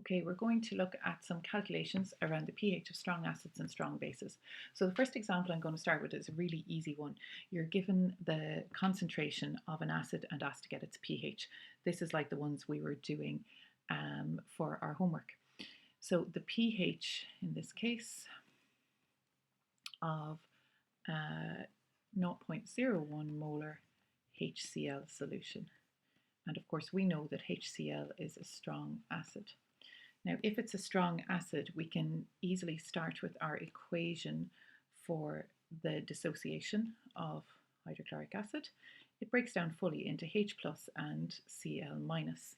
Okay, we're going to look at some calculations around the pH of strong acids and strong bases. So the first example I'm going to start with is a really easy one. You're given the concentration of an acid and asked to get its pH. This is like the ones we were doing for our homework. So the pH in this case of 0.01 molar HCl solution. And of course we know that HCl is a strong acid. Now, if it's a strong acid, we can easily start with our equation for the dissociation of hydrochloric acid. It breaks down fully into H plus and Cl minus.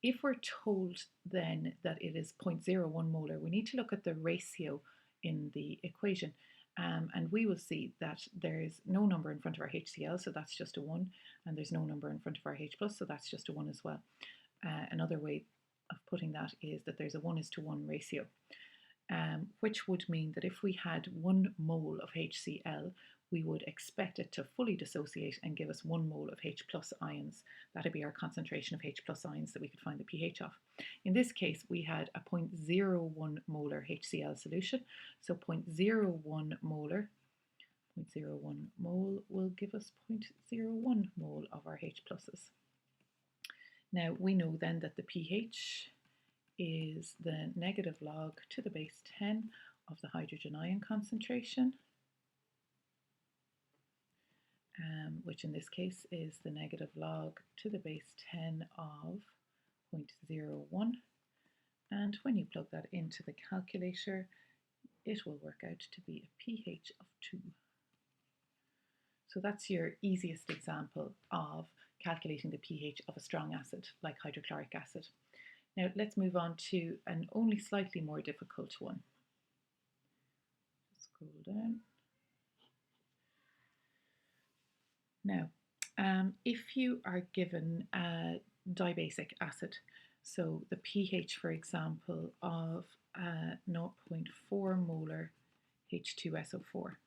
If we're told then that it is 0.01 molar, we need to look at the ratio in the equation. And we will see that there is no number in front of our HCl, so that's just a 1, and there's no number in front of our H plus, so that's just a 1 as well. Another way of putting that is that there's a 1:1 ratio, which would mean that if we had 1 mole of HCl, we would expect it to fully dissociate and give us 1 mole of H plus ions. That would be our concentration of H plus ions that we could find the pH of. In this case, we had a 0.01 molar HCl solution, so 0.01 molar, 0.01 mole will give us 0.01 mole of our H pluses. Now we know then that the pH is the negative log to the base 10 of the hydrogen ion concentration, which in this case is the negative log to the base 10 of 0.01. And when you plug that into the calculator, it will work out to be a pH of 2. So that's your easiest example of calculating the pH of a strong acid like hydrochloric acid. Now let's move on to an only slightly more difficult one. Scroll down. Now, if you are given a dibasic acid, so the pH, for example, of 0.4 molar H2SO4.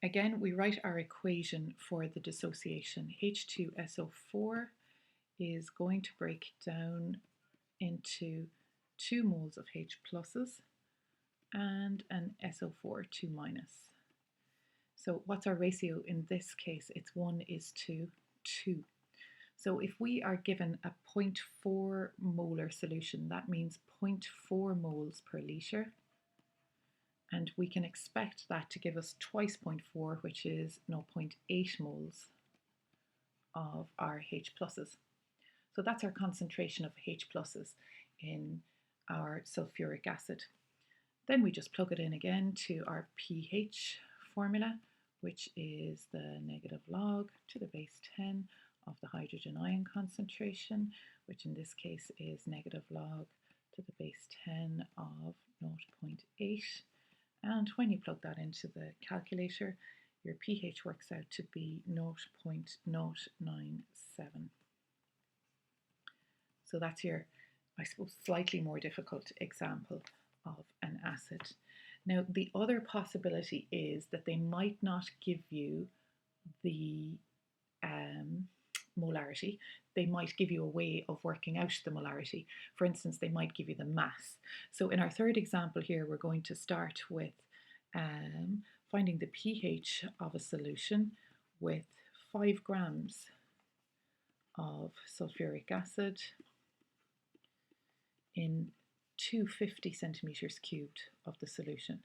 Again, we write our equation for the dissociation. H2SO4 is going to break down into 2 moles of H pluses and an SO4 2 minus. So what's our ratio in this case? It's 1:2. So if we are given a 0.4 molar solution, that means 0.4 moles per litre. And we can expect that to give us twice 0.4, which is 0.8 moles of our H pluses. So that's our concentration of H pluses in our sulfuric acid. Then we just plug it in again to our pH formula, which is the negative log to the base 10 of the hydrogen ion concentration, which in this case is negative log to the base 10 of 0.8. And when you plug that into the calculator, your pH works out to be 0.097. So that's your, I suppose, slightly more difficult example of an acid. Now, the other possibility is that they might not give you the molarity. They might give you a way of working out the molarity. For instance, they might give you the mass. So in our third example here, we're going to start with finding the pH of a solution with 5 grams of sulfuric acid in 250 centimeters cubed of the solution.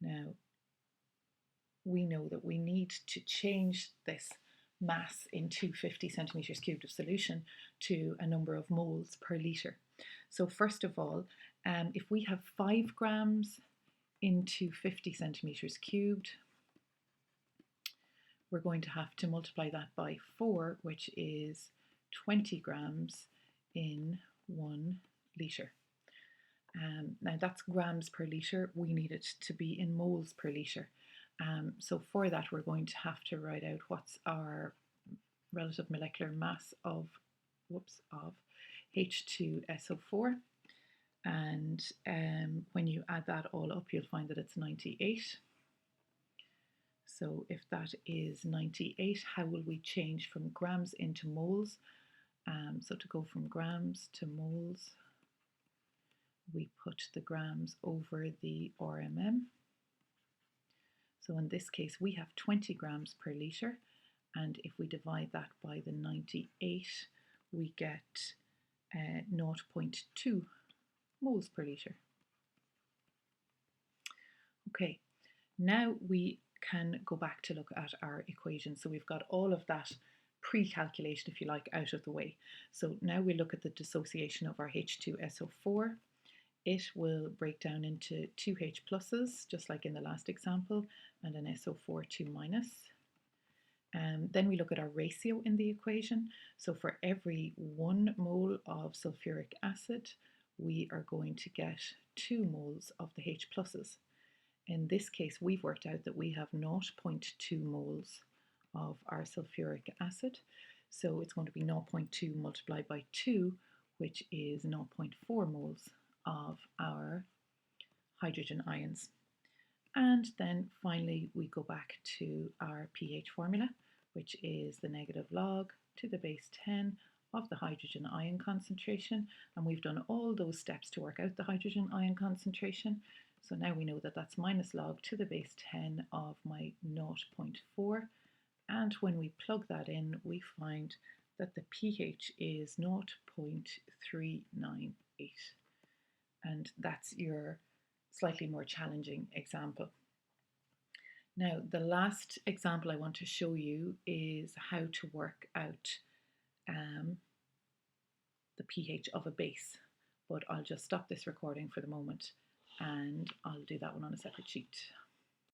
Now, we know that we need to change this mass in 250 centimeters cubed of solution to a number of moles per litre. So first of all, if we have 5 grams in 250 centimeters cubed, we're going to have to multiply that by 4, which is 20 grams in 1 litre. Now that's grams per litre. We need it to be in moles per litre. So for that, we're going to have to write out what's our relative molecular mass of H2SO4. And when you add that all up, you'll find that it's 98. So if that is 98, how will we change from grams into moles? So to go from grams to moles, we put the grams over the RMM. So in this case, we have 20 grams per litre, and if we divide that by the 98, we get 0.2 moles per litre. Okay, now we can go back to look at our equation. So we've got all of that pre-calculation, if you like, out of the way. So now we look at the dissociation of our H2SO4. It will break down into two H pluses, just like in the last example, and an SO4 2 minus. Then we look at our ratio in the equation. So for every 1 mole of sulfuric acid, we are going to get 2 moles of the H pluses. In this case, we've worked out that we have 0.2 moles of our sulfuric acid. So it's going to be 0.2 multiplied by 2, which is 0.4 moles of our hydrogen ions. And then finally, we go back to our pH formula, which is the negative log to the base 10 of the hydrogen ion concentration. And we've done all those steps to work out the hydrogen ion concentration. So now we know that that's minus log to the base 10 of my 0.4. And when we plug that in, we find that the pH is 0.398. And that's your slightly more challenging example. Now, the last example I want to show you is how to work out the pH of a base. But I'll just stop this recording for the moment and I'll do that one on a separate sheet.